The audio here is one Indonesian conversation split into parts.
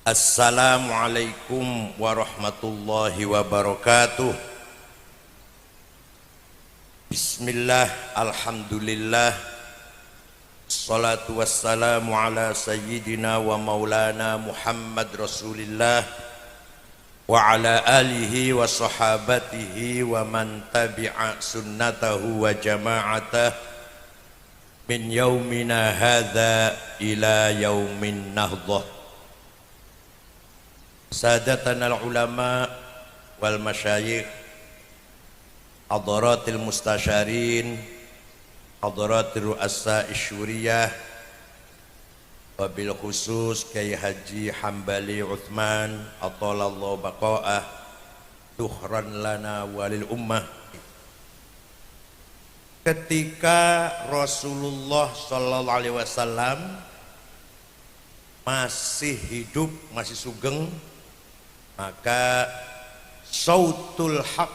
Assalamualaikum warahmatullahi wabarakatuh. Bismillah, alhamdulillah, salatu wassalamu ala sayyidina wa maulana Muhammad Rasulillah wa ala alihi wa sahabatihi wa man tabi'a sunnatahu wa jama'atah min yaumina hadha ila yaumin nahdah. Sadatana al-ulama wal masyayikh, hadaratil mustasyarin, hadaratil ru'asa isyuriyah, wabil khusus Kyai Haji Hambali Uthman atalallahu baqa'ah, tuhran lana walil ummah. Ketika Rasulullah sallallahu alaihi wasallam masih hidup, masih sugeng, maka sautul haq,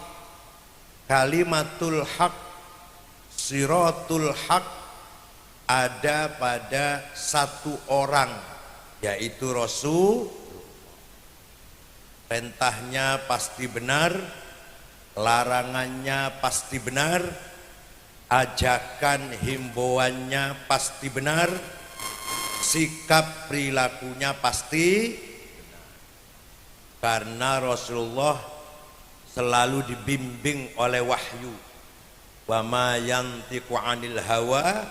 kalimatul haq, siratul haq ada pada satu orang, yaitu Rasul. Perintahnya pasti benar, larangannya pasti benar, ajakan himbauannya pasti benar, sikap perilakunya pasti. Karena Rasulullah selalu dibimbing oleh wahyu. Wa ma yantiqu 'anil hawa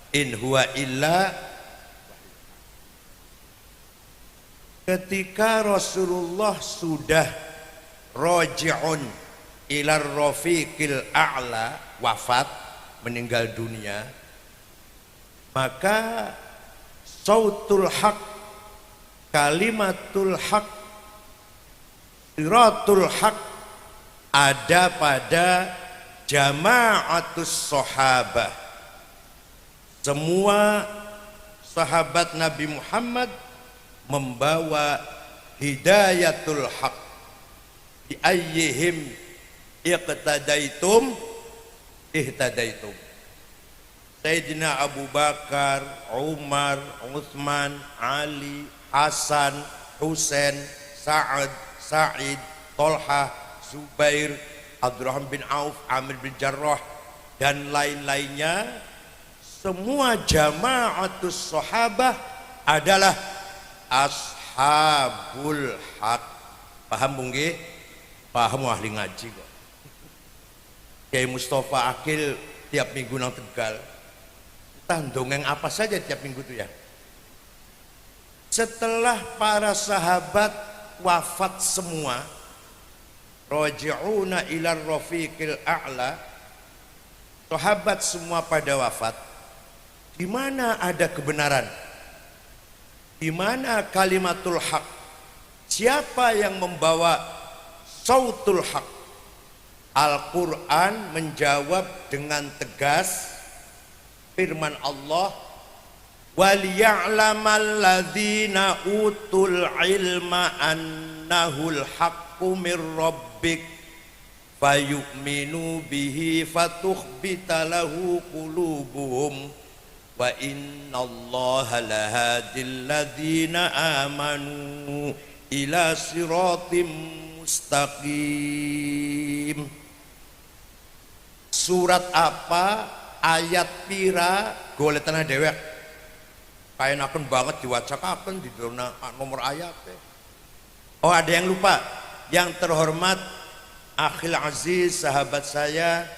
in huwa illa. Ketika Rasulullah sudah raji'un ila rafiqil a'la, wafat, meninggal dunia, maka sautul haq, kalimatul haq, siratul haq ada pada jama'atus sahabah. Semua sahabat Nabi Muhammad membawa hidayatul haq. Bi ayyihim iqtadaitum ihtadaitum. Sayyidina Abu Bakar, Umar, Utsman, Ali, Hasan, Husain, Sa'ad, Sa'id, Tolha, Zubair, Abdurrahman bin Auf, Amir bin Jarrah, dan lain-lainnya. Semua jama'atus sahabah adalah ashabul haq. Paham bungge? Paham, ahli ngaji kok. Kiai Mustafa Akil tiap minggu nang Tegal, entah dongeng apa saja tiap minggu itu ya. Setelah para sahabat wafat semua, raji'una ila rafiqil a'la, sahabat semua pada wafat, di mana ada kebenaran, di mana kalimatul haq, siapa yang membawa sautul haq? Al-Quran menjawab dengan tegas, firman Allah, وَلِيَعْلَمَ الَّذِينَ أُوتُوا الْعِلْمَ أَنَّهُ الْحَقُّ مِنْ رَبِّكَ فَيُؤْمِنُوا بِهِ فَتُخْبِتَ لَهُ قُلُوبُهُمْ وَإِنَّ اللَّهَ لَهَادِي الَّذِينَ آمَنُوا إِلَى صِرَاطٍ مُسْتَقِيمٍ. Surat apa, ayat pira, golek tanah dewek. Kayenaken banget diwacakaken di nomor ayat. Oh, ada yang lupa. Yang terhormat Akhil Aziz, sahabat saya,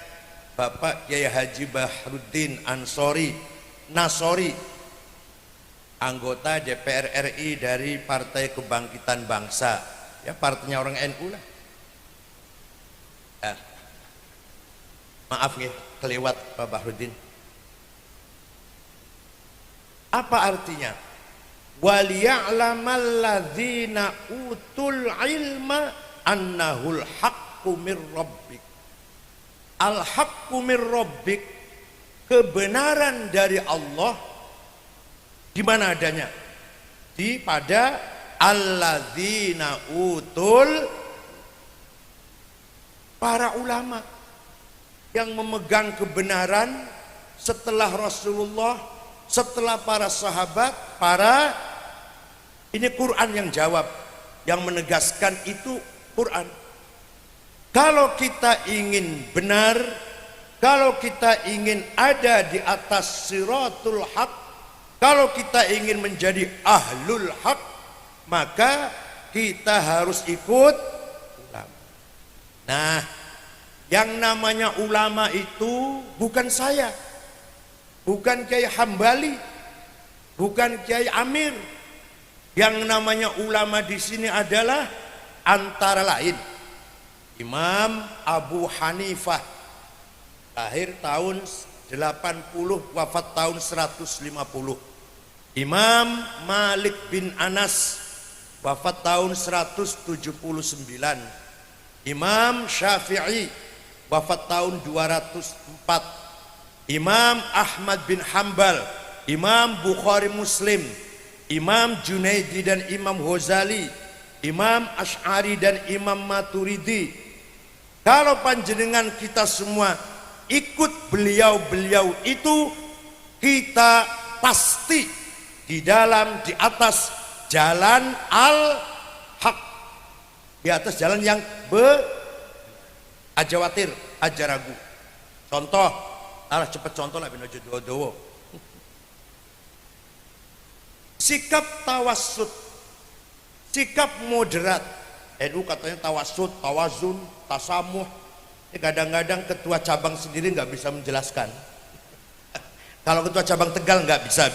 Bapak Kyai Haji Bahruddin Nasori, anggota DPR RI dari Partai Kebangkitan Bangsa, ya partainya orang NU lah. Maaf nih, kelewat Pak Bahruddin. Apa artinya? وَلِيَعْلَمَ الَّذِينَ أُوتُوا الْعِلْمَ أَنَّهُ الْحَقُّ مِنْ رَبِّكَ. Al-haqqu min rabbik, kebenaran dari Allah. Di mana adanya? Di pada alladzina utul, para ulama yang memegang kebenaran setelah Rasulullah, setelah para sahabat, para Ini Quran yang jawab, yang menegaskan itu Quran. Kalau kita ingin benar, kalau kita ingin ada di atas siratul haq, kalau kita ingin menjadi ahlul haq, maka kita harus ikut ulama. Nah, yang namanya ulama itu bukan saya, bukan Kiai Hambali, bukan Kiai Amir. Yang namanya ulama di sini adalah antara lain Imam Abu Hanifah, lahir tahun 80, wafat tahun 150. Imam Malik bin Anas, wafat tahun 179. Imam Syafi'i, wafat tahun 204. Imam Ahmad bin Hambal, Imam Bukhari Muslim, Imam Junaidi dan Imam Ghazali, Imam Asy'ari dan Imam Maturidi. Kalau panjenengan kita semua ikut beliau-beliau itu, kita pasti di atas jalan al-haq, di atas jalan yang aja watir, aja ragu. Contoh, cepet contoh lah binojo dowo. Sikap tawassut, sikap moderat. NU katanya tawassut, tawazun, tasamuh. Kadang-kadang ketua cabang sendiri nggak bisa menjelaskan. Kalau ketua cabang Tegal nggak bisa.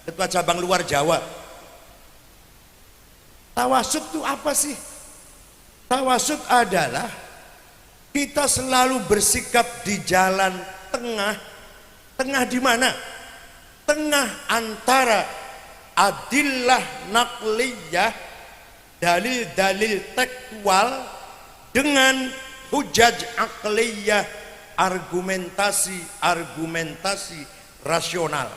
Ketua cabang luar Jawa. Tawassut itu apa sih? Tawassut adalah kita selalu bersikap di jalan tengah. Tengah di mana? Tengah antara adillah naqliyah, dalil-dalil tekstual, dengan hujaj aqliyah, argumentasi rasional.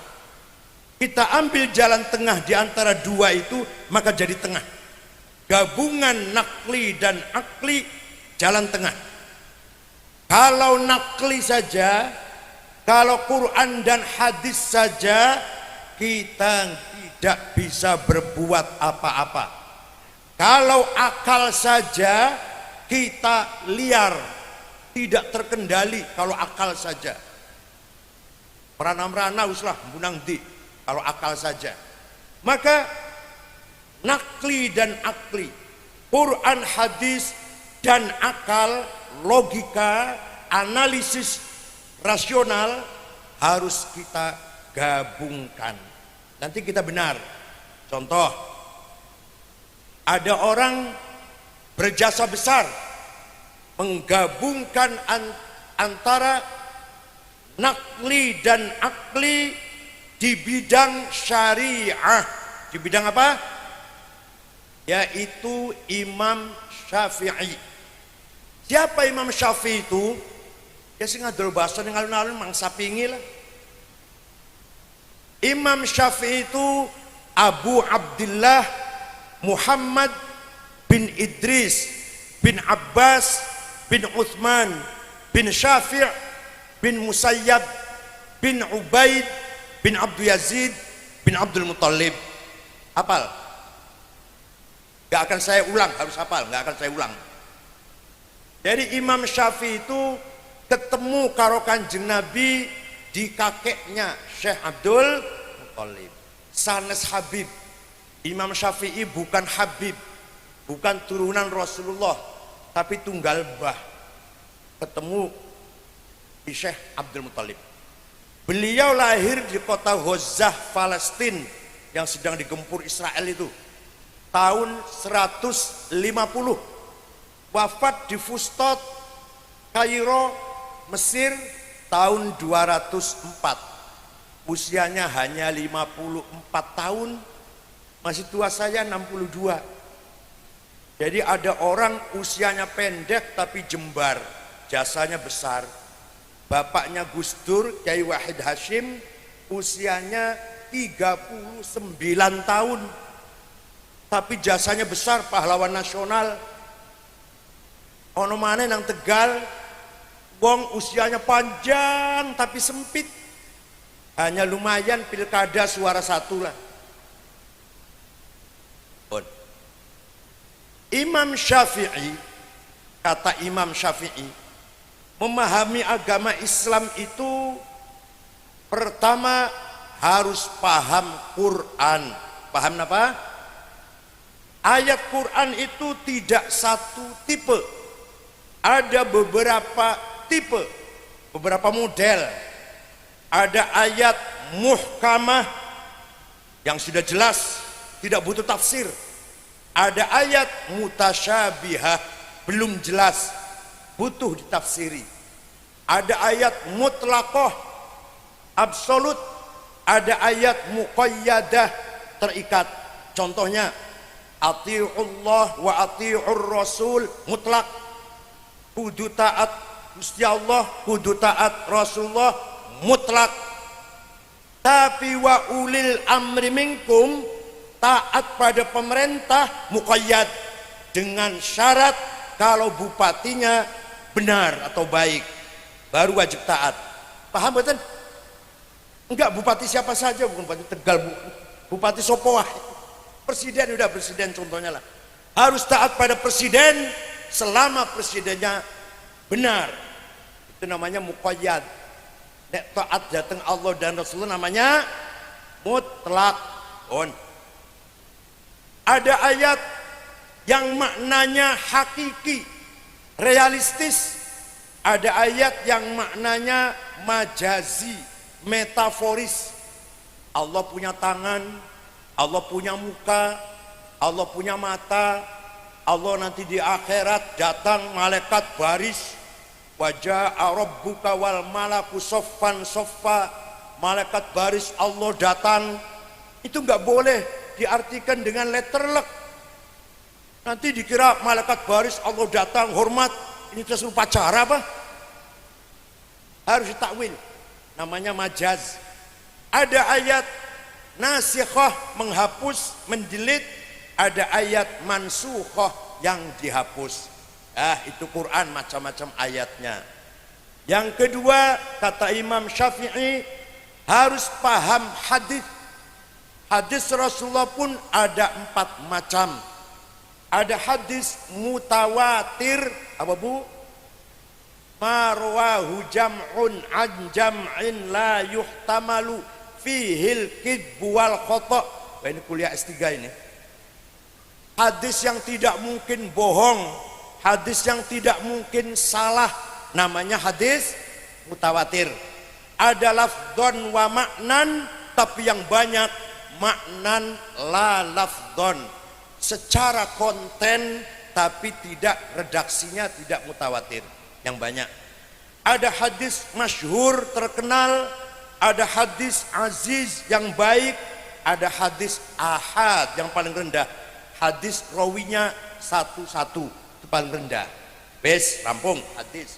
Kita ambil jalan tengah di antara dua itu, maka jadi tengah. Gabungan nakli dan akli, jalan tengah. Kalau nakli saja, kalau Quran dan hadis saja, kita tidak bisa berbuat apa-apa. Kalau akal saja, kita liar, tidak terkendali. Kalau akal saja, merana-merana uslah bunang di, kalau akal saja. Maka nakli dan akli, Quran, hadis, dan akal, logika, analisis rasional harus kita gabungkan. Nanti kita benar. Contoh, ada orang berjasa besar menggabungkan antara nakli dan akli di bidang syariah. Di bidang apa? Yaitu Imam Syafi'i. Siapa Imam Syafi'i itu? Ya sing ngadol bahasa ning alun-alun mangsa pingi lah. Imam Syafi'i itu Abu Abdullah Muhammad bin Idris bin Abbas bin Uthman bin Syafi' bin Musayyab bin Ubaid bin Abdul Yazid bin Abdul Muttalib. Hafal? Gak akan saya ulang, harus hafal, gak akan saya ulang. Jadi Imam Syafi'i itu ketemu karo Kanjeng Nabi di kakeknya Syekh Abdul Muttalib, sanes Habib. Imam Syafi'i bukan Habib, bukan turunan Rasulullah, tapi tunggal bah. Ketemu di Syekh Abdul Muttalib. Beliau lahir di kota Ghazah, Palestina, yang sedang digempur Israel itu, tahun 150. Wafat di Fustot, Kairo, Mesir, tahun 204. Usianya hanya 54 tahun. Masih tua saya 62. Jadi ada orang usianya pendek tapi jembar, jasanya besar. Bapaknya Gus Dur, Kiai Wahid Hashim, usianya 39 tahun. Tapi jasanya besar, pahlawan nasional. Ono maneh nang Tegal, wong usianya panjang tapi sempit. Hanya lumayan pilkada suara satu lah. On. Imam Syafi'i, kata Imam Syafi'i, memahami agama Islam itu pertama harus paham Quran. Paham apa? Ayat Quran itu tidak satu tipe. Ada beberapa tipe, beberapa model. Ada ayat muhkamah yang sudah jelas, tidak butuh tafsir. Ada ayat mutasyabihah, belum jelas, butuh ditafsiri. Ada ayat mutlaqah, absolut. Ada ayat muqayyadah, terikat. Contohnya ati'ullah wa ati'ur rasul, mutlak. Kudu taat Gusti Allah, kudu taat Rasulullah, mutlak. Tapi wa ulil amri minkum, taat pada pemerintah, muqayyad, dengan syarat kalau bupatinya benar atau baik baru wajib taat. Paham betul? Enggak, bupati siapa saja, bukan bupati Tegal, bupati Sopoah, presiden, udah presiden contohnya lah, harus taat pada presiden selama presidennya benar. Itu namanya muqayyad. Nek taat datang Allah dan Rasulullah namanya mutlak. On. Ada ayat yang maknanya hakiki, realistis. Ada ayat yang maknanya majazi, metaforis. Allah punya tangan, Allah punya muka, Allah punya mata. Allah nanti di akhirat datang malaikat baris, wajah rabbuka wal malaku soffan soffa, malaikat baris Allah datang. Itu nggak boleh diartikan dengan letterlek. Nanti dikira malaikat baris Allah datang hormat, ini terus upacara apa? Harus ditakwil, namanya majaz. Ada ayat nasikhah, menghapus, menjelit. Ada ayat mansukhah, yang dihapus. Itu Quran, macam-macam ayatnya. Yang kedua, kata Imam Syafi'i, harus paham hadis. Hadis Rasulullah pun ada 4 macam. Ada hadis mutawatir, apa bu? Marwahu jam'un an jam'in la yuhtamalu fihil kidbu wal khata'. Ini kuliah S3 ini. Hadis yang tidak mungkin bohong, hadis yang tidak mungkin salah, namanya hadis mutawatir. Ada lafdon wa maknan, tapi yang banyak maknan la lafdon. Secara konten tapi tidak, redaksinya tidak mutawatir, yang banyak. Ada hadis masyhur terkenal, ada hadis aziz yang baik, ada hadis ahad yang paling rendah. Hadis rawinya satu-satu, itu paling rendah. Bes, rampung hadis.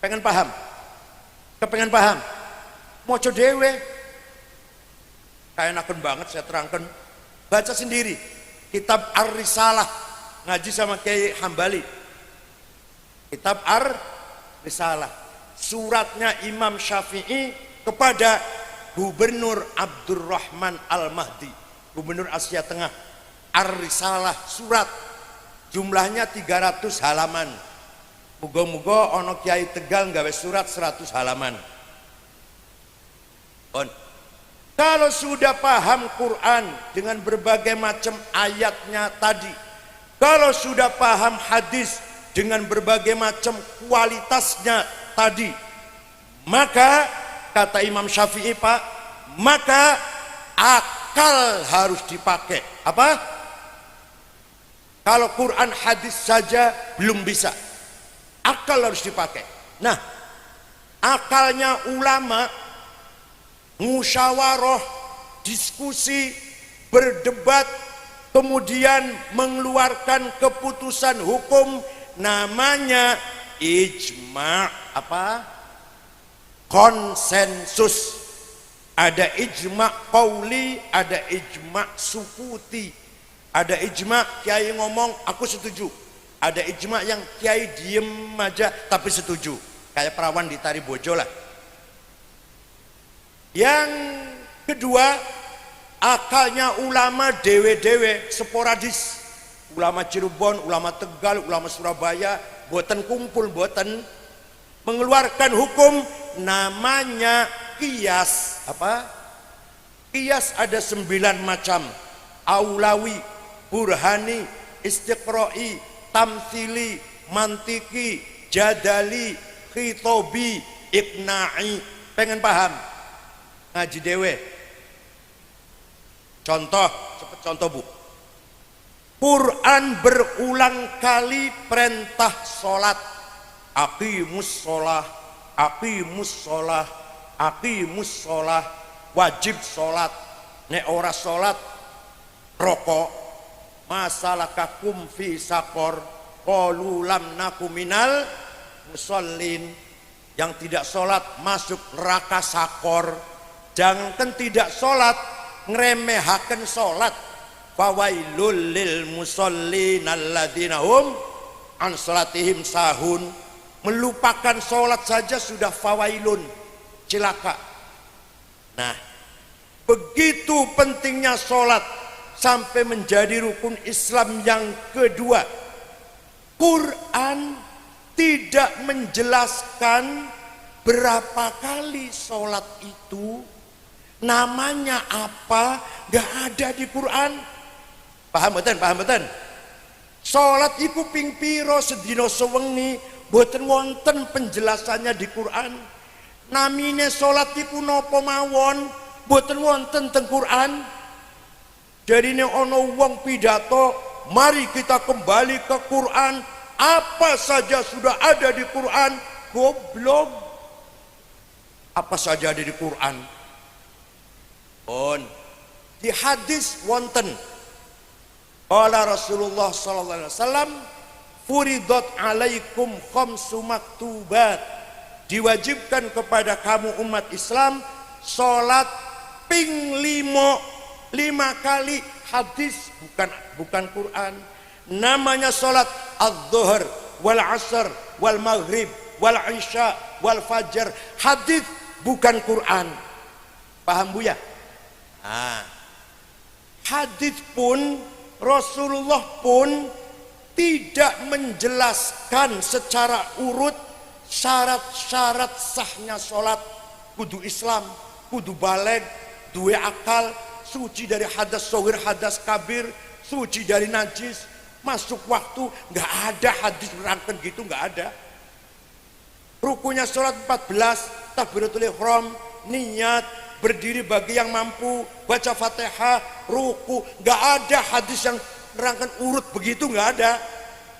Pengen paham? Kepengen paham? Moco dewe. Kayak enakan banget saya terangkan. Baca sendiri. Kitab Ar-Risalah, ngaji sama Kiai Hambali. Kitab Ar-Risalah. Suratnya Imam Syafi'i kepada Gubernur Abdurrahman Al-Mahdi, Gubernur Asia Tengah. Ar-Risalah, surat, jumlahnya 300 halaman. Muga-muga ono Kiai Tegal nggawe surat 100 halaman. On. Kalau sudah paham Quran dengan berbagai macam ayatnya tadi, kalau sudah paham hadis dengan berbagai macam kualitasnya tadi, maka kata Imam Syafi'i, Pak, maka akal harus dipakai. Apa? Kalau Quran hadis saja belum bisa, akal harus dipakai. Nah, akalnya ulama, musyawarah, diskusi, berdebat, kemudian mengeluarkan keputusan hukum, namanya ijma'. Apa? Konsensus. Ada ijma' qauli, ada ijma' sukuti. Ada ijma' kiai ngomong aku setuju. Ada ijma' yang kiai diem aja tapi setuju. Kayak perawan di Tari Bojo lah. Yang kedua, akalnya ulama dewe-dewe sporadis, ulama Cirebon, ulama Tegal, ulama Surabaya boten kumpul, boten mengeluarkan hukum namanya qiyas. Apa? Qiyas ada 9 macam: aulawi, burhani, istiqra'i, tamthili, mantiki, jadali, khitobi, iqna'i. Pengen paham? Ngaji dewe. Contoh, cepet contoh Bu. Quran berulang kali perintah sholat. Aqimus sholah, aqimus sholah, aqimus sholah. Wajib sholat. Nek ora sholat rokok. Masalakakum fi sakor. Qalu lam naku minal musallin. Yang tidak sholat masuk neraka sakor. Jangan tidak sholat ngeremehaken sholat. Fawailul lil musallin alladzina hum an sholatihim sahun. Melupakan sholat saja sudah fawailun, celaka. Nah, begitu pentingnya sholat sampai menjadi rukun Islam yang kedua. Quran tidak menjelaskan berapa kali sholat itu, namanya apa, gak ada di Quran. Paham betul? Paham betul? Sholat itu ping piro sedino sewengi, boten wonten penjelasannya di Quran. Namine sholat itu nopo mawon, boten wonten teng Quran. Jadi ini ono wong pidato, mari kita kembali ke Quran. Apa saja sudah ada di Quran. Goblok. Apa saja ada di Quran. Di hadis wonten, qala Rasulullah sallallahu alaihi wasallam, furidat alaikum khamsu maktubat. Diwajibkan kepada kamu umat Islam salat ping 5 kali. Hadis, bukan Quran. Namanya salat az-zuhr wal asr wal maghrib wal isya wal fajr. Hadis, bukan Quran. Paham Bu ya? Hadis pun Rasulullah pun tidak menjelaskan secara urut syarat-syarat sahnya sholat. Kudu Islam, kudu baleg, duwe akal, suci dari hadas sohir, hadas kabir, suci dari najis, masuk waktu. Nggak ada hadis rangken gitu, nggak ada. Rukunya sholat 14, takbiratul ihram, niat, berdiri bagi yang mampu, baca Fatihah, ruku. Nggak ada hadis yang rangken urut begitu, nggak ada.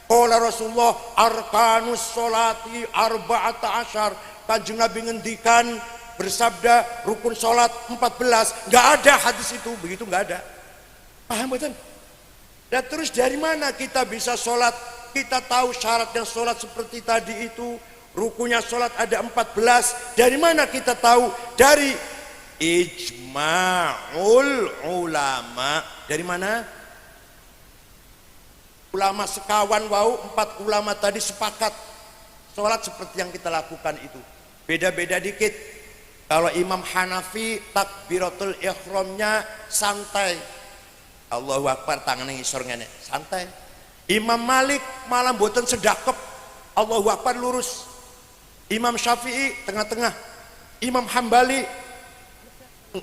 Qala Rasulullah arkanus sholati arba'ata asyar. Kanjeng Nabi ngendikan, bersabda rukun sholat 14. Nggak ada hadis itu, begitu nggak ada. Paham betul? Dan terus dari mana kita bisa sholat? Kita tahu syaratnya sholat seperti tadi itu. Rukunya sholat ada 14. Dari mana kita tahu? Dari ijma'ul ulama. Dari mana? Ulama sekawan wau, 4 ulama tadi sepakat sholat seperti yang kita lakukan itu. Beda-beda dikit. Kalau Imam Hanafi takbiratul ihramnya santai, Allahu Akbar tangannya ngisor ngene, santai. Imam Malik malah mboten sedakep, Allahu Akbar lurus. Imam Syafi'i tengah-tengah. Imam Hambali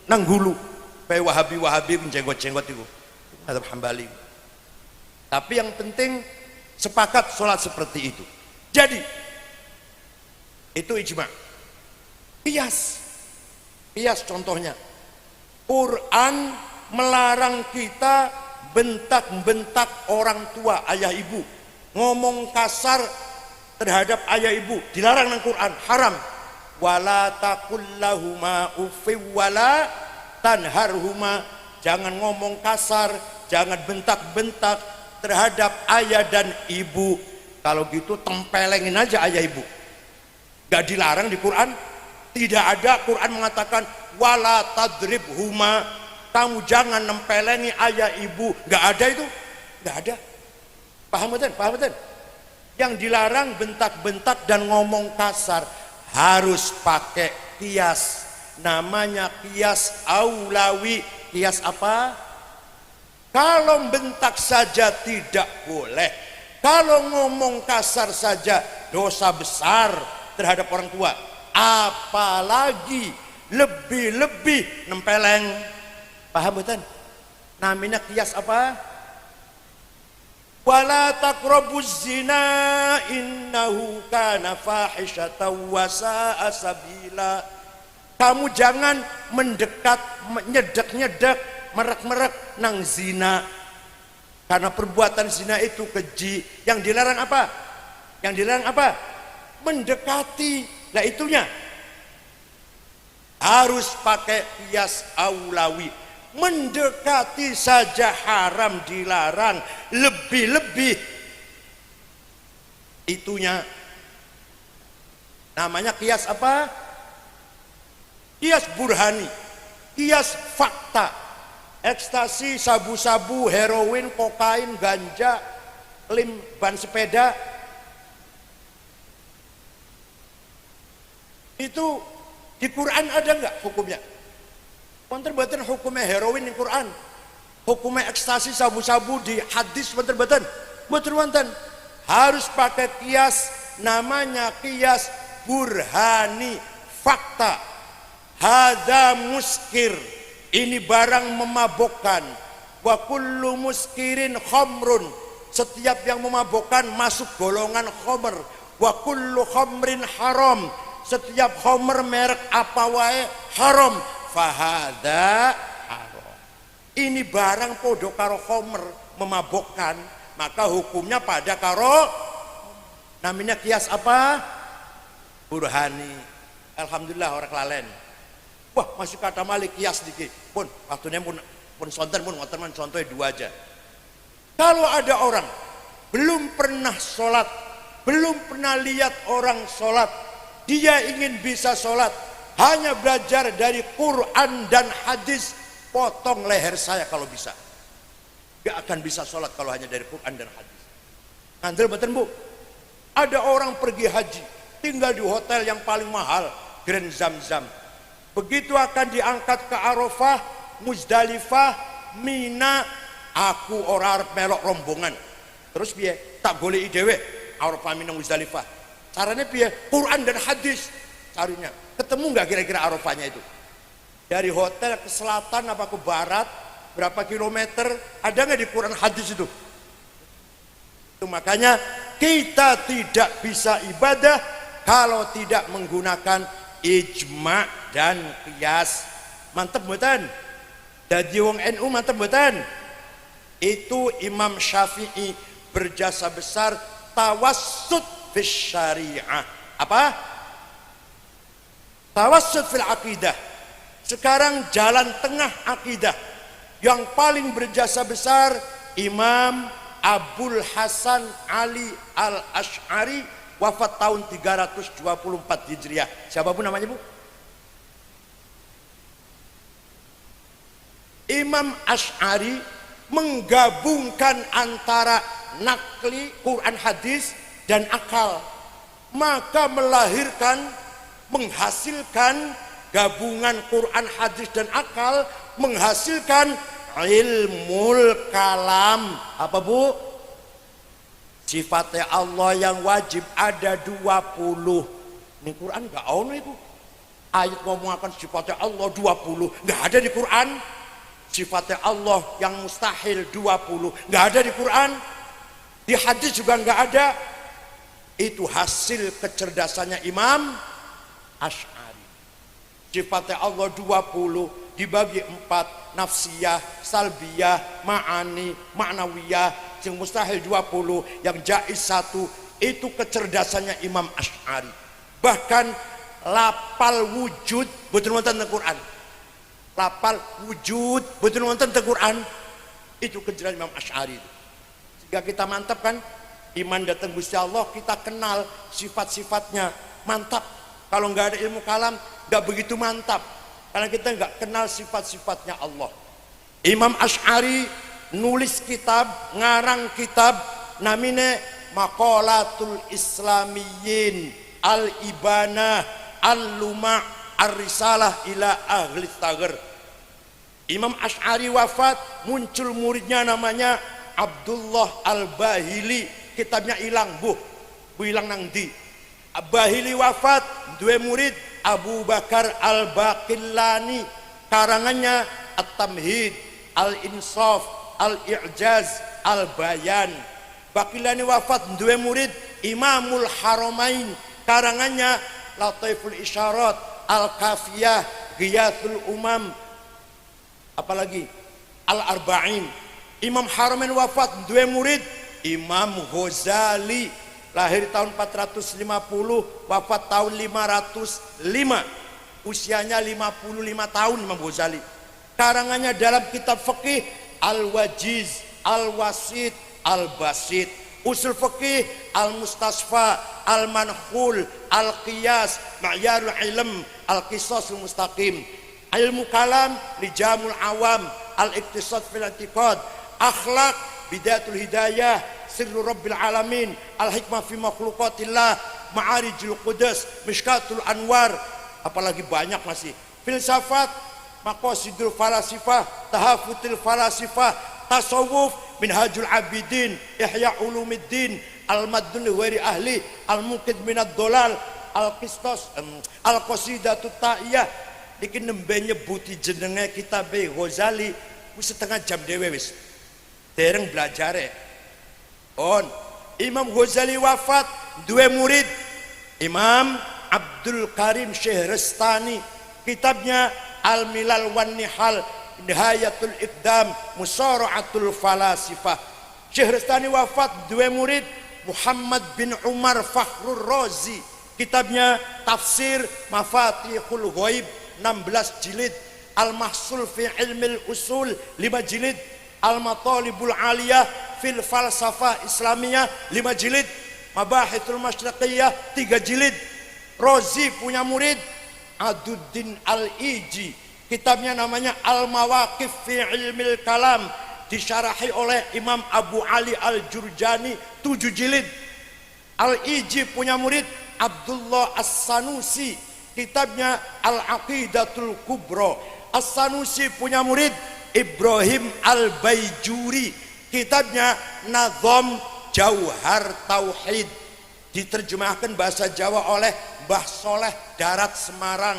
nang hulu. Kayak Wahabi jenggot-jenggot itu. Mazhab Hambali. Tapi yang penting sepakat sholat seperti itu. Jadi itu ijma. Qiyas contohnya. Quran melarang kita bentak-bentak orang tua, ayah ibu. Ngomong kasar terhadap ayah ibu dilarang dalam Quran, haram. Wala taqul lahuma uffi wala tanharhuma. Jangan ngomong kasar, jangan bentak-bentak terhadap ayah dan ibu. Kalau gitu tempelengin aja ayah ibu. Gak dilarang di Quran. Tidak ada Quran mengatakan wala tadribhuma, kamu jangan nempelengi ayah ibu. Gak ada itu, gak ada. Paham betul? Paham betul? Yang dilarang bentak-bentak dan ngomong kasar. Harus pakai qiyas. Namanya qiyas aulawi, Kias apa? Kalau bentak saja tidak boleh, kalau ngomong kasar saja dosa besar terhadap orang tua, apalagi lebih-lebih nempeleng. Paham betul? Namanya kias apa? Wala taqrabuz zina innahu kana fahisyatan wa sa'a sabila. Kamu jangan mendekat, nyedek-nyedek, merek-merek nang zina. Karena perbuatan zina itu keji. Yang dilarang apa? Yang dilarang apa? Mendekati. Lah itunya harus pakai kias aulawi. Mendekati saja haram, dilarang, lebih-lebih itunya namanya kias apa? Kias burhani, kias fakta. Ekstasi, sabu-sabu, heroin, kokain, ganja, lem, ban sepeda, itu di Quran ada nggak hukumnya? Wonten-wonten hukumnya heroin di Quran, hukumnya ekstasi, sabu-sabu di hadis wonten-wonten, wonten-wonten. Harus pakai kias, namanya kias burhani, fakta. Hada muskir, ini barang memabukkan. Wa kullu muskirin khamrun, setiap yang memabukkan masuk golongan khamr. Wa kullu khamrin haram, setiap khamr merek apa wae haram. Fahada haram, ini barang podo karo khamr, memabukkan, maka hukumnya pada karo. Namanya kias apa? Burhani. Alhamdulillah orang kelalen. Wah, masih kata malik kias dikit pun waktunya pun sonten pun ngoten contohnya dua aja. Kalau ada orang belum pernah sholat, belum pernah lihat orang sholat, dia ingin bisa sholat, hanya belajar dari Quran dan hadis, potong leher saya kalau bisa. Gak akan bisa sholat kalau hanya dari Quran dan hadis. Ngandel betul bu? Ada orang pergi haji, tinggal di hotel yang paling mahal, Grand Zamzam. Begitu akan diangkat ke Arafah, Muzdalifah, Mina, aku ora arep melok rombongan. Terus piye? Tak goleki dhewe Arafah, Mina, Muzdalifah. Caranya piye? Quran dan hadis carinya. Ketemu nggak kira-kira Arafahnya itu? Dari hotel ke selatan apa ke barat, berapa kilometer? Ada nggak di Quran hadis itu? Itu makanya kita tidak bisa ibadah kalau tidak menggunakan ijma dan qiyas. Mantep mboten? Dadi wong NU mantep mboten? Itu Imam Syafi'i berjasa besar tawassut fis syariah. Apa? Tawassut fil aqidah. Sekarang jalan tengah akidah yang paling berjasa besar Imam Abul Hasan Ali Al-Asy'ari, wafat tahun 324 Hijriah. Siapa pun namanya bu? Imam Asy'ari menggabungkan antara nakli Quran hadis dan akal, maka melahirkan, menghasilkan gabungan Quran hadis dan akal, menghasilkan ilmul kalam. Apa bu? Sifatnya Allah yang wajib ada 20. Ini Quran gak ono ibu. Ayat ngomong akan sifatnya Allah 20, gak ada di Quran. Sifatnya Allah yang mustahil 20, gak ada di Quran. Di hadis juga gak ada. Itu hasil kecerdasannya Imam Asy'ari. Sifatnya Allah 20 dibagi 4, nafsiyah, salbiyah, ma'ani, ma'nawiyah. Yang mustahil 20, yang jaiz 1. Itu kecerdasannya Imam Asy'ari. Bahkan lapal wujud betul wonten teng Quran. Lapal wujud betul wonten teng Quran. Itu kecerdasan Imam Asy'ari. Sehingga kita mantap kan, iman datang Gusti Allah, kita kenal sifat-sifatnya, mantap. Kalau nggak ada ilmu kalam nggak begitu mantap, karena kita nggak kenal sifat-sifatnya Allah. Imam Asy'ari nulis kitab, ngarang kitab namine Maqalatul Islamiyyin Al-Ibanah Al-Luma' Ar-Risalah ila Ahli Taghr. Imam Asy'ari wafat, muncul muridnya namanya Abdullah Al-Bahili, kitabnya hilang, bu hilang nang di. Bahili wafat, dua murid Abu Bakar Al-Baqillani, karangannya At-Tamhid, Al-Insaf, Al-I'jaz, Al-Bayan. Baqillani wafat, dua murid Imamul Haramain, karangannya Lataiful Isyarat, Al-Kafiyah, Ghiyathul Umam, apalagi Al-Arba'in. Imam Haramain wafat, dua murid Imam Ghazali, lahir tahun 450, wafat tahun 505, usianya 55 tahun Imam Ghazali. Karangannya dalam kitab fikih Al-Wajiz, Al-Wasit, Al-Basit, usul fikih Al-Mustasfa, Al-Manhul, Al-Qiyas, Ma'yarul Ilm, Al-Qisasul Mustaqim, ilmu kalam Lijamul Awam, Al-Iqtisad fil I'tiqad, akhlak Bidayatul Hidayah, Sirru Rabbil Alamin, Al-Hikmah fi Makhluqatillah, Ma'arijul Qudus, Mishkatul Anwar, apalagi banyak masih. Filsafat, Maqasidul Falasifah, Tahafutul Falasifah, Tasawuf, Minhajul Abidin, Ihya Ulumiddin, Al-Maddun Wari Ahli, Al-Muqid Minad Dolal, Al-Qistas, Al-Qasidatut Ta'iyah. Iki nembe nyebuti jenenge kitabe Ghazali wis setengah jam dhewe wis. Dereng belajare. On Imam Ghazali wafat, dua murid Imam Abdul Karim Syehrastani, kitabnya Al-Milal wan Nihal, Nihayatul Iqdam, Musara'atul Falasifah. Syehrastani wafat, dua murid Muhammad bin Umar Fakhrur Razi, kitabnya Tafsir Mafatihul Ghaib, 16 jilid. Al-Mahsul fi Ilmil Usul, 5 jilid. Al-Matalibul Aliyah fil Falsafah Islamiyah, 5 jilid. Mabahithul Masyriqiyah, 3 jilid. Razi punya murid Aduddin Al-Iji, kitabnya namanya Al-Mawaqif fi Ilmil Kalam, disyarahi oleh Imam Abu Ali Al-Jurjani, 7 jilid. Al-Iji punya murid Abdullah As-Sanusi, kitabnya Al-Aqidatul Kubra. As-Sanusi punya murid Ibrahim Al-Baijuri, kitabnya Nazam Jauhar Tauhid, diterjemahkan bahasa Jawa oleh Mbah Soleh Darat Semarang.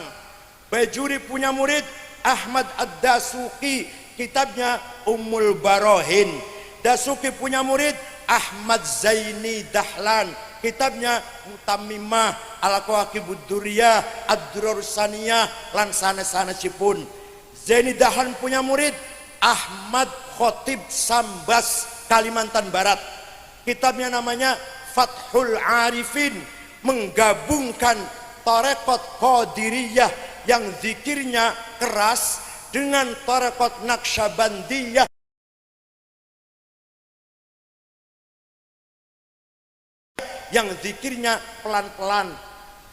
Baijuri punya murid Ahmad Ad-Dasuki, kitabnya Ummul Barohin. Dasuki punya murid Ahmad Zaini Dahlan, kitabnya Mutammimah, Al-Qawaqibud Duriyah, Ad-Durar Saniyah, lan sanes-sanesipun. Zaini Dahlan punya murid Ahmad Khotib Sambas, Kalimantan Barat, kitabnya namanya Fathul Arifin, menggabungkan tarekat Qadiriyah yang zikirnya keras dengan tarekat Naqsyabandiyah yang zikirnya pelan-pelan,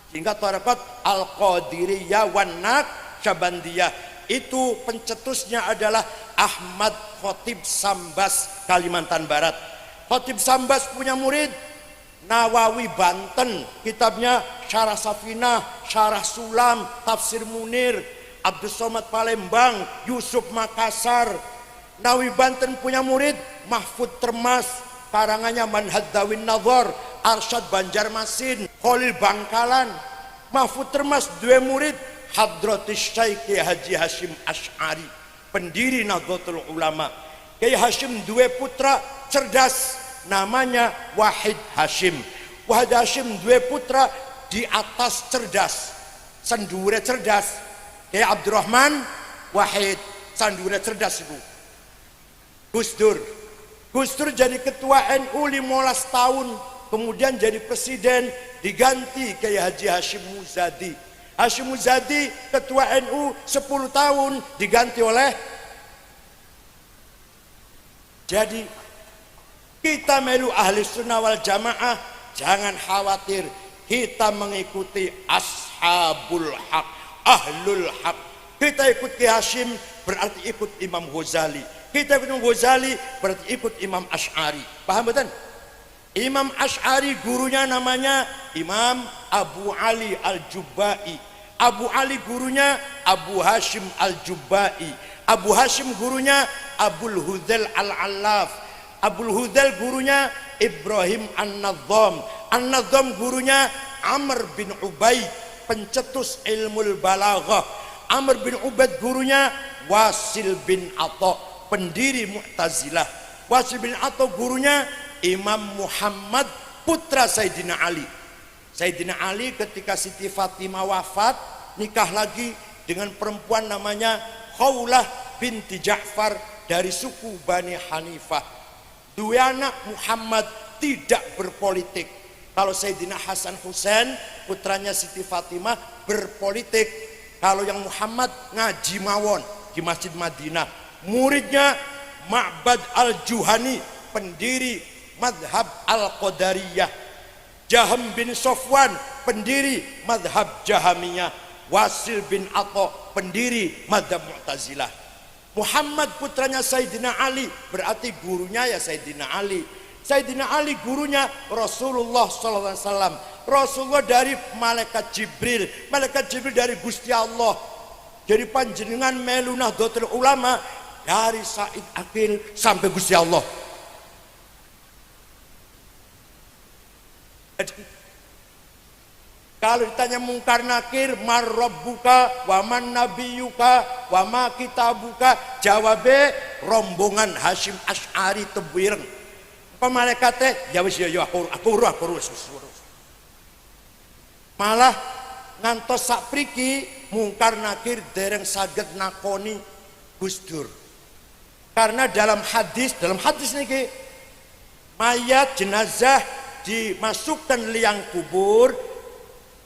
sehingga tarekat Al-Qadiriyah wan Naqsyabandiyah itu pencetusnya adalah Ahmad Khotib Sambas, Kalimantan Barat. Khotib Sambas punya murid Nawawi Banten, kitabnya Syarah Safinah, Syarah Sulam, Tafsir Munir. Abdus Somad Palembang, Yusuf Makassar. Nawawi Banten punya murid Mahfud Termas, karangannya Manhaj Dawin Nazar, Arsyad Banjarmasin, Khalil Bangkalan. Mahfud Termas dua murid Hadratus Syekh Haji Hashim Asy'ari, pendiri Nahdlatul Ulama. Kiai Hashim dua putra cerdas, namanya Wahid Hashim. Wahid Hashim dua putra di atas cerdas, sandure cerdas. Kiai Abdurrahman Wahid, sandure cerdas ibu. Gus Dur jadi ketua NU 15 tahun, kemudian jadi presiden, diganti Kiai Haji Hashim Muzadi. Hashim Muzadi ketua NU 10 tahun, diganti oleh. Jadi kita melu ahli sunnah wal jamaah, jangan khawatir, kita mengikuti ashabul haq, ahlul haq. Kita ikut Kiai Hashim berarti ikut Imam Ghazali, kita ikut Imam Ghazali berarti ikut Imam Asy'ari. Paham betul? Imam Asy'ari gurunya namanya Imam Abu Ali Al-Jubba'i. Abu Ali gurunya Abu Hashim Al-Jubba'i. Abu Hashim gurunya Abul Hudzail Al-Allaf. Abul Hudzail gurunya Ibrahim An-Nadzam. An-Nadzam gurunya Amr bin Ubaid, pencetus ilmu balaghah. Amr bin Ubaid gurunya Wasil bin Atha, pendiri Mu'tazilah. Wasil bin Atha gurunya Imam Muhammad putra Sayyidina Ali. Sayyidina Ali ketika Siti Fatimah wafat, nikah lagi dengan perempuan namanya Khawlah binti Ja'far dari suku Bani Hanifah. Dua anak Muhammad tidak berpolitik. Kalau Sayyidina Hasan Husain putranya Siti Fatimah berpolitik. Kalau yang Muhammad ngaji mawon di Masjid Madinah. Muridnya Ma'bad Al-Juhani, pendiri madhab Al-Qadariyah. Jaham bin Sofwan, pendiri madhab Jahamiyah. Wasil bin Atha, pendiri madhab Mu'tazilah. Muhammad putranya Sayyidina Ali, berarti gurunya ya Sayyidina Ali. Sayyidina Ali gurunya Rasulullah SAW. Rasulullah dari malaikat Jibril, malaikat Jibril dari Gusti Allah. Jadi panjenengan melu Nahdlatul Ulama dari Said Akil sampai Gusti Allah. Kalau ditanya mungkar nakir, mar rabbuka wa man nabiyuka wa ma kitabuka, jawabe rombongan Hashim Asy'ari tebireng. Pemalaikate ya wis ya aku malah ngantos sapriki mungkar nakir dereng saged nakoni Gus Dur. Karena dalam hadis niki mayat jenazah dimasukkan liang kubur,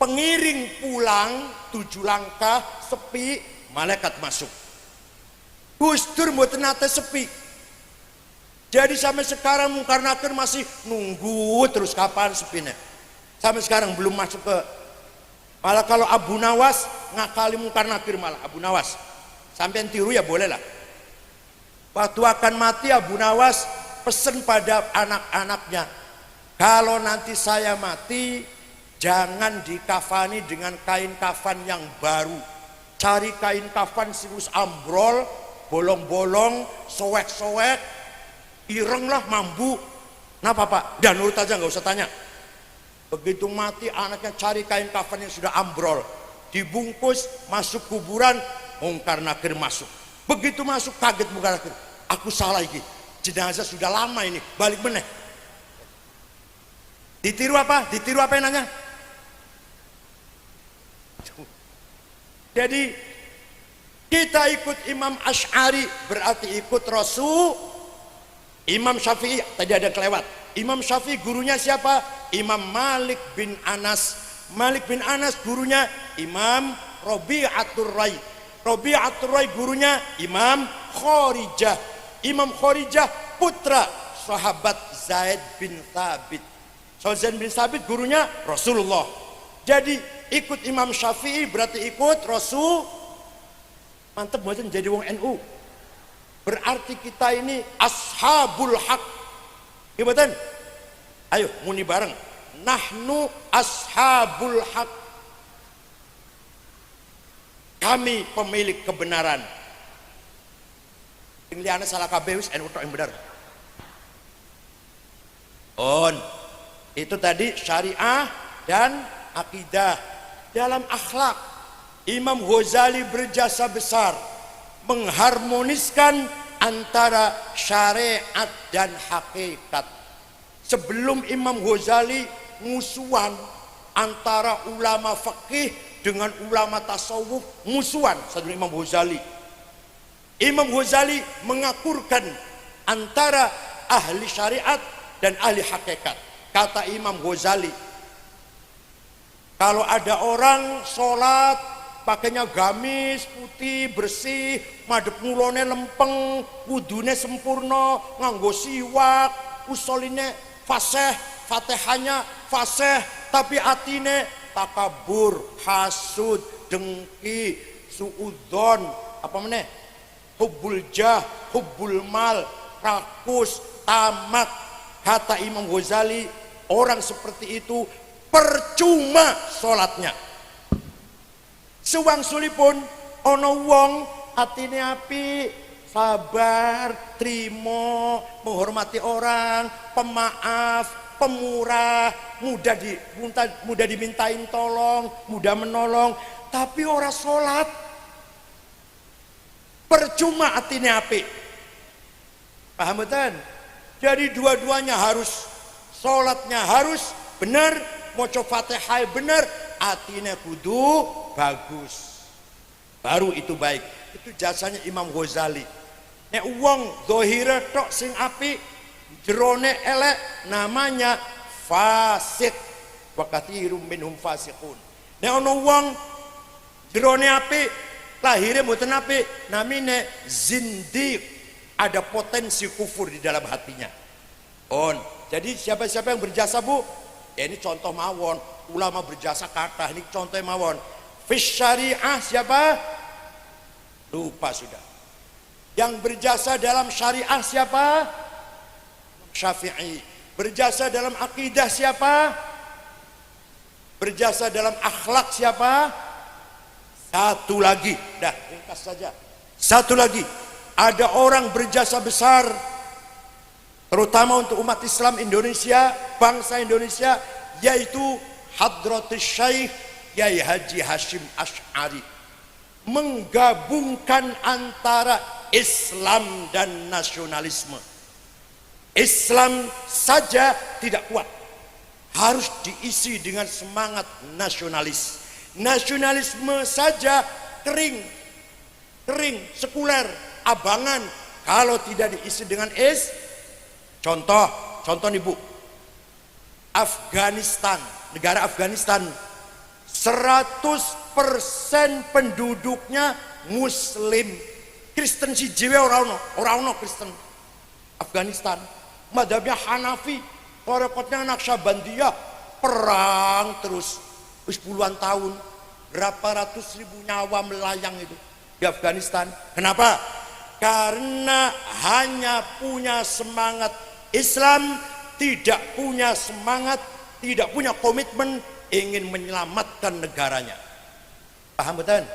pengiring pulang 7 langkah sepi, malaikat masuk. Gus Dur mboten nate sepi. Jadi sampai sekarang mungkar nakir masih nunggu terus kapan sepinya. Sampai sekarang belum masuk ke. Malah kalau Abu Nawas ngakali mungkar nakir, malah Abu Nawas sampai tiru ya boleh lah. Waktu akan mati Abu Nawas pesen pada anak-anaknya, kalau nanti saya mati jangan dikafani dengan kain kafan yang baru. Cari kain kafan sirus ambrol, bolong-bolong, sowek-sowek, ireng lah, mambu. Kenapa Pak? Dan nurut aja, nggak usah tanya. Begitu mati anaknya cari kain kafan yang sudah ambrol, dibungkus, masuk kuburan, mungkar nakir masuk. Begitu masuk kaget mungkar nakir, aku salah iki, jenazah sudah lama ini, balik meneh. Ditiru apa? Ditiru apa yang nanya? Jadi kita ikut Imam Asy'ari berarti ikut Rasul. Imam Syafi'i tadi ada kelewat. Imam Syafi'i gurunya siapa? Imam Malik bin Anas. Malik bin Anas gurunya Imam Rabi'atul Rai. Rabi'atul Rai gurunya Imam Khorijah. Imam Khorijah putra sahabat Zaid bin Thabit. Zaid bin Thabit gurunya Rasulullah. Jadi ikut Imam Syafi'i berarti ikut Rasul. Mantep buatan jadi wong NU. Berarti kita ini ashabul haq. Gimana? Ayo muni bareng. Nahnu ashabul haq. Kami pemilik kebenaran. Ingliana salah kabeh wis NU tok yang benar. Itu tadi syariah dan akidah. Dalam akhlak Imam Ghazali berjasa besar mengharmoniskan antara syariat dan hakikat. Sebelum Imam Ghazali musuhan antara ulama fikih dengan ulama tasawuf, musuhan satu Imam Ghazali. Imam Ghazali mengakurkan antara ahli syariat dan ahli hakikat. Kata Imam Ghazali, kalau ada orang sholat pakainya gamis putih bersih, madhep ngulone lempeng, wudune sempurna, nganggo siwak, usoline fasih, fatihahnya fasih, tapi atine takabur, hasud, dengki, suudzon, apa meneh, hubbul jah, hubbul mal, rakus, tamak. Kata Imam Ghazali, orang seperti itu percuma sholatnya. Sewangsulipun ono wong atine apik, sabar, trimo, menghormati orang, pemaaf, pemurah, mudah dimintain tolong, mudah menolong, tapi ora sholat, percuma atine apik. Paham betul? Jadi dua-duanya harus, sholatnya harus benar, maca Fatihah benar, atine kudu bagus, baru itu baik. Itu jasanya Imam Ghazali. Nek wong zahire tok sing apik, jerone elek, namanya fasik. Wa katsirum minhum fasiqun. Nek ana wong jerone apik, lahire mboten apik, namine zindiq. Ada potensi kufur di dalam hatinya. Jadi siapa-siapa yang berjasa, Bu, ya ini contoh mawon, ulama berjasa kata, ini contoh mawon. Fis syariah siapa? Lupa sudah. Yang berjasa dalam syariah siapa? Syafi'i. Berjasa dalam akidah siapa? Berjasa dalam akhlak siapa? Satu lagi, dah ringkas saja. Satu lagi, ada orang berjasa besar, terutama untuk umat Islam Indonesia, bangsa Indonesia, yaitu Hadratus Syekh Yai Haji Hashim Asy'ari, menggabungkan antara Islam dan nasionalisme. Islam saja tidak kuat, harus diisi dengan semangat nasionalis. Nasionalisme saja kering, sekuler, abangan, kalau tidak diisi dengan contoh nih Bu, Afghanistan, negara Afghanistan 100% penduduknya muslim, Kristen si jiwa orang Kristen. Afghanistan madhabnya Hanafi, tarekatnya Naqsyabandiyah, perang terus puluhan tahun, berapa ratus ribu nyawa melayang itu di Afghanistan. Kenapa? Karena hanya punya semangat Islam, tidak punya semangat, tidak punya komitmen ingin menyelamatkan negaranya. Paham betul?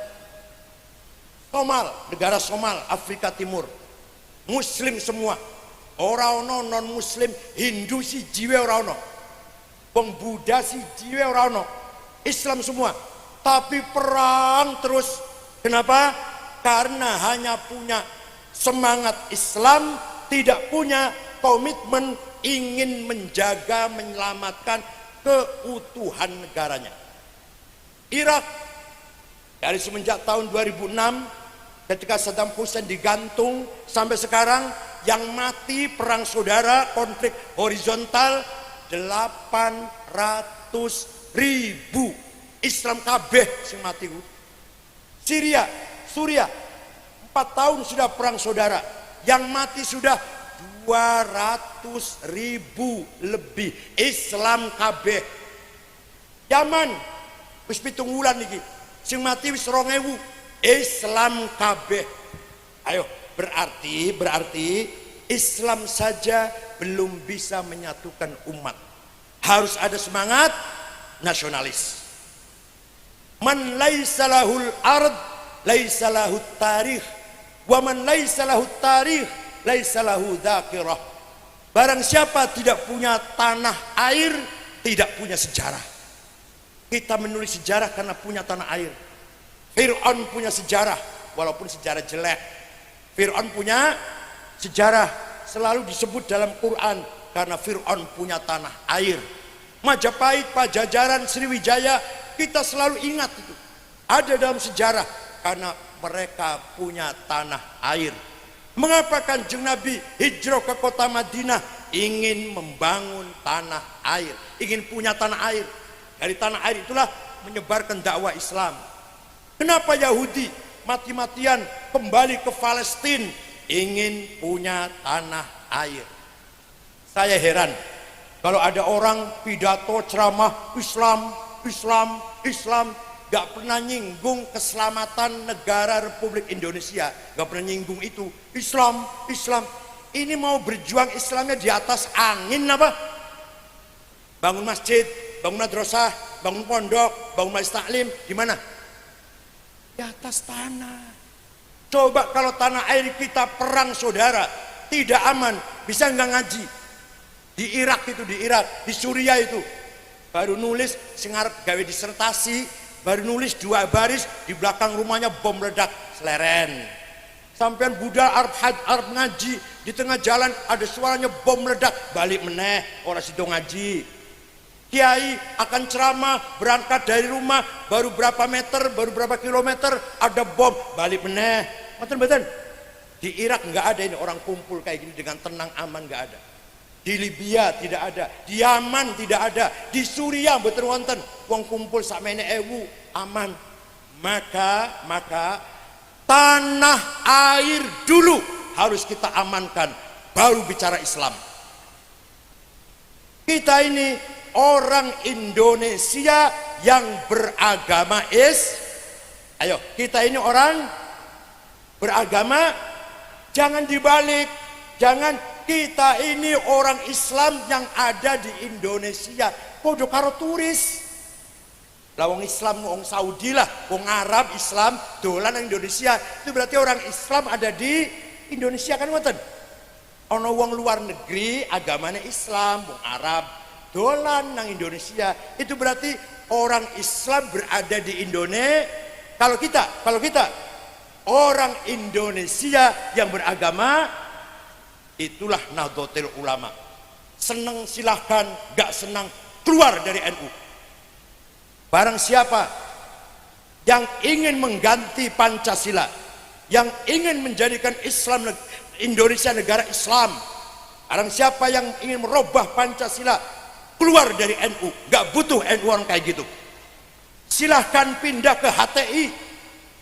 Negara Somal, Afrika Timur, muslim semua, orang non muslim, Hindu si jiwa orang, wong Buddha si jiwa orang, Islam semua, tapi perang terus. Kenapa? Karena hanya punya semangat Islam, tidak punya komitmen ingin menjaga, menyelamatkan keutuhan negaranya. Irak, dari semenjak tahun 2006 ketika Saddam Hussein digantung sampai sekarang, yang mati perang saudara, konflik horizontal 800.000 Islam kabeh sing mati. Suriah 4 tahun sudah perang saudara, yang mati sudah 200.000 lebih Islam kabeh. Yaman wis 7 wulan iki, sing mati wis 2.000 Islam kabeh. Ayo, berarti Islam saja belum bisa menyatukan umat. Harus ada semangat nasionalis. Man laisa lahul ard laisa lahut tarikh, wa man laisa lahut tarikh laisa lahu dzakirah. Barang siapa tidak punya tanah air, tidak punya sejarah. Kita menulis sejarah karena punya tanah air. Fir'aun punya sejarah, walaupun sejarah jelek. Fir'aun punya sejarah, selalu disebut dalam Quran karena Fir'aun punya tanah air. Majapahit, Pajajaran, Sriwijaya, kita selalu ingat itu, ada dalam sejarah karena mereka punya tanah air. Mengapa Kanjeng Nabi hijrah ke kota Madinah? Ingin membangun tanah air, ingin punya tanah air. Dari tanah air itulah menyebarkan dakwah Islam. Kenapa Yahudi mati-matian kembali ke Palestina? Ingin punya tanah air. Saya heran kalau ada orang pidato ceramah Islam, gak pernah nyinggung keselamatan negara Republik Indonesia, gak pernah nyinggung itu. Islam. Ini mau berjuang Islamnya di atas angin apa? Bangun masjid, bangun madrasah, bangun pondok, bangun majelis taklim, di mana? Di atas tanah. Coba kalau tanah air kita perang saudara, tidak aman, bisa nggak ngaji? Di Irak itu, di Irak, di Suriah itu, baru nulis sing arep gawe disertasi, baru nulis 2 baris, di belakang rumahnya bom meledak, seleren. Sampean budal arep ngaji, di tengah jalan ada suaranya bom meledak, balik meneh, ora sido ngaji. Kiai akan ceramah, berangkat dari rumah, baru berapa meter, baru berapa kilometer, ada bom, balik meneh. Betul-betul. Di Irak nggak ada ini orang kumpul kayak gini dengan tenang aman, nggak ada. Di Libya tidak ada, di Yaman tidak ada, di Suriah betul wonten wong kumpul sakmene ewu aman. Maka tanah air dulu harus kita amankan, baru bicara Islam. Kita ini orang Indonesia yang beragama ayo, kita ini orang beragama, jangan dibalik, jangan. Kita ini orang Islam yang ada di Indonesia, podo karo turis. Lah wong Islam wong Saudi lah, wong Arab Islam dolan nang Indonesia, itu berarti orang Islam ada di Indonesia kan ngoten. Ono wong luar negeri agamanya Islam, wong Arab dolan nang Indonesia, itu berarti orang Islam berada di Indonesia. Kalau kita orang Indonesia yang beragama, itulah Nahdlatul Ulama. Senang silahkan, gak senang keluar dari NU. Barang siapa yang ingin mengganti Pancasila, yang ingin menjadikan Islam Indonesia negara Islam, barang siapa yang ingin merubah Pancasila, keluar dari NU. Gak butuh NU orang kayak gitu. Silahkan pindah ke HTI,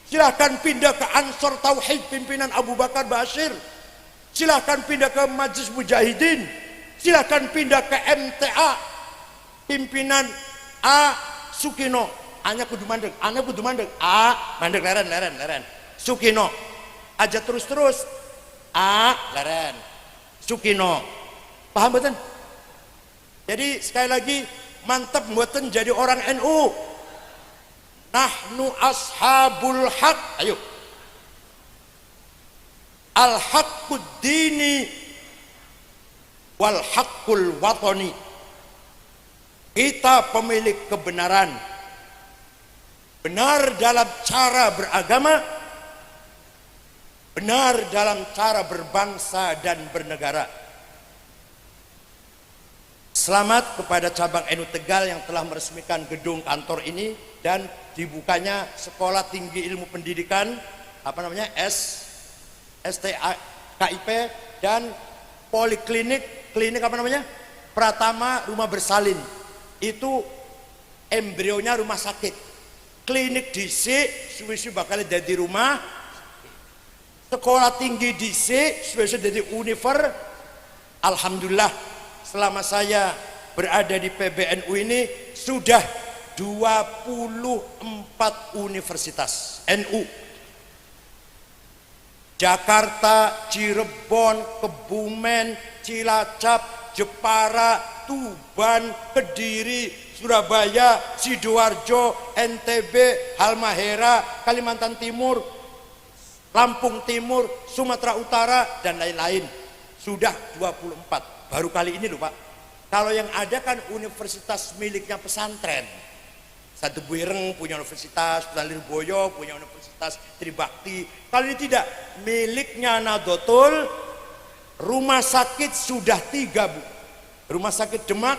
silahkan pindah ke Ansor Tauhid pimpinan Abu Bakar Bashir, silahkan pindah ke Majelis Mujahidin, silahkan pindah ke MTA pimpinan A Sukino. Anya kudu mandeg, A mandeg leren Sukino aja terus A leren Sukino, paham betul? Jadi sekali lagi mantap mboten jadi orang NU. Nahnu ashabul haq, ayo. Al-haqqud dini wal haqqul watani. Kita pemilik kebenaran, benar dalam cara beragama, benar dalam cara berbangsa dan bernegara. Selamat kepada cabang NU Tegal yang telah meresmikan gedung kantor ini dan dibukanya Sekolah Tinggi Ilmu Pendidikan STKIP dan Poliklinik Pratama Rumah Bersalin. Itu embrionya rumah sakit. Klinik dhisik suwi-suwi bakal dadi rumah. Sekolah tinggi dhisik suwi-suwi dadi univer. Alhamdulillah selama saya berada di PBNU ini sudah 24 universitas NU. Jakarta, Cirebon, Kebumen, Cilacap, Jepara, Tuban, Kediri, Surabaya, Sidoarjo, NTB, Halmahera, Kalimantan Timur, Lampung Timur, Sumatera Utara, dan lain-lain. Sudah 24. Baru kali ini loh Pak. Kalau yang ada kan universitas miliknya pesantren. Satu Buireng punya universitas, Sultan Lirboyo punya universitas Tribakti. Kalau ini tidak, miliknya Nahdlatul. Rumah sakit sudah 3 Bu. Rumah sakit Demak,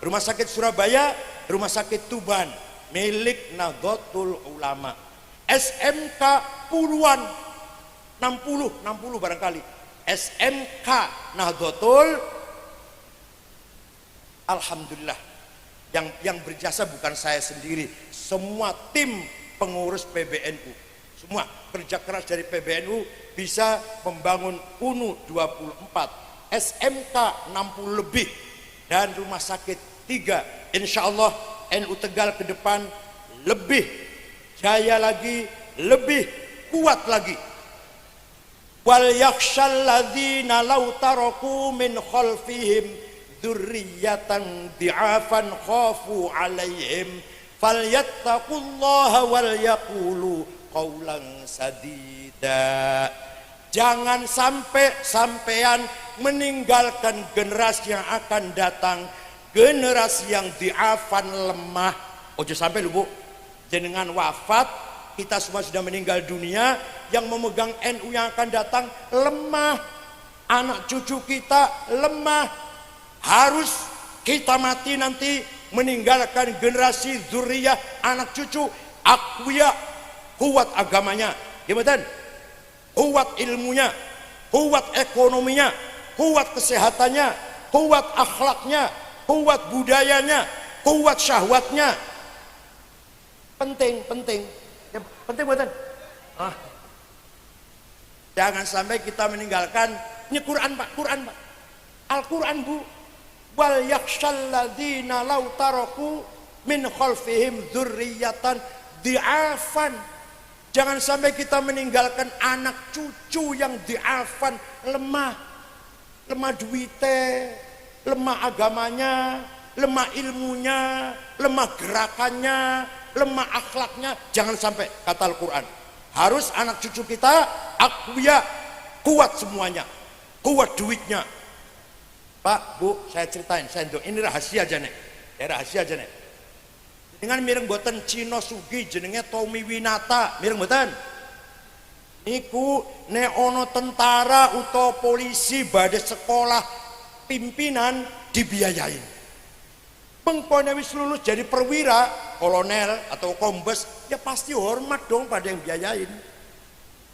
rumah sakit Surabaya, rumah sakit Tuban, milik Nahdlatul Ulama. SMK puluhan, 60 barangkali. SMK Nahdlatul. Alhamdulillah, yang berjasa bukan saya sendiri, semua tim pengurus PBNU, semua kerja keras dari PBNU bisa membangun UNU 24, SMK 60 lebih, dan rumah sakit 3. Insya Allah NU Tegal ke depan lebih jaya lagi, lebih kuat lagi. Wal yakhshal ladzina law taraku min khalfihim dzurriyyatan di'afan khafu 'alaihim falyattaqullaha wal yaqulu qawlan sadida. Jangan sampai sampean meninggalkan generasi yang akan datang, generasi yang diafan lemah. Ojo sampai lu Bu, jenengan wafat, kita semua sudah meninggal dunia, yang memegang NU yang akan datang lemah, anak cucu kita lemah. Harus kita mati nanti meninggalkan generasi zuriyah anak cucu aqwiya, kuat agamanya, gimana? Kuat ilmunya, kuat ekonominya, kuat kesehatannya, kuat akhlaknya, kuat budayanya, kuat syahwatnya. Penting, ya, penting buatan. Jangan sampai kita meninggalkan ini Quran Pak, Al-Quran Bu. Wal yakhshal ladzina law taraku min khalfihim dzurriyyatan di'afan. Jangan sampai kita meninggalkan anak cucu yang di'afan, lemah duite, lemah agamanya, lemah ilmunya, lemah gerakannya, lemah akhlaknya. Jangan sampai, kata Al-Quran. Harus anak cucu kita aqwiya, kuat semuanya, kuat duitnya. Pak, Bu, saya ceritain, ini rahasia aja nih, rahasia aja nih. Dengan mireng boten Cino Sugi jenenge Tommy Winata, mireng boten. Niku ne ono tentara utawa polisi badhe sekolah pimpinan dibiayain. Pengpone wis lulus jadi perwira, kolonel atau kombes, ya pasti hormat dong pada yang biayain.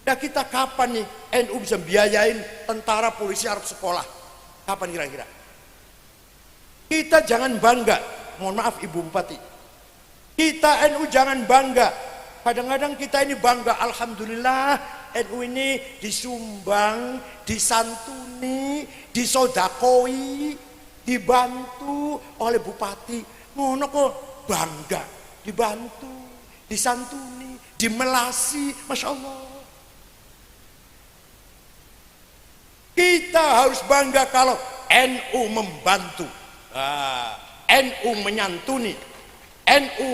Nah kita kapan nih NU bisa biayain tentara polisi Arab sekolah? Kapan kira-kira? Kita jangan bangga, mohon maaf Ibu Bupati. Kita NU jangan bangga. Kadang-kadang kita ini bangga, alhamdulillah NU ini disumbang, disantuni, disodakoi, dibantu oleh bupati. Ngono kok bangga, dibantu, disantuni, dimelasi, masya Allah. Kita harus bangga kalau NU membantu, NU menyantuni, NU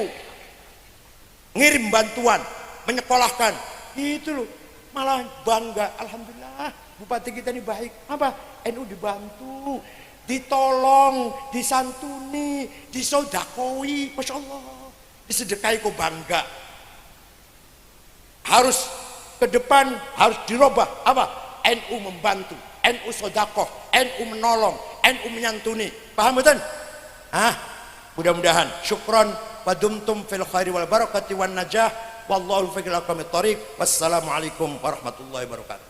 ngirim bantuan, menyekolahkan, itu loh, malah bangga, alhamdulillah bupati kita ini baik. Apa? NU dibantu, ditolong, disantuni, disodakoi, masya Allah, disedekahi kok bangga. Harus ke depan harus dirubah apa? NU membantu, NU sodakoh, NU menolong, NU menyantuni. Paham betul? Mudah-mudahan. Syukron wa dumtum fil khairi wal barakati wan najah wallahu fi aqwamit thariq. Wassalamualaikum warahmatullahi wabarakatuh.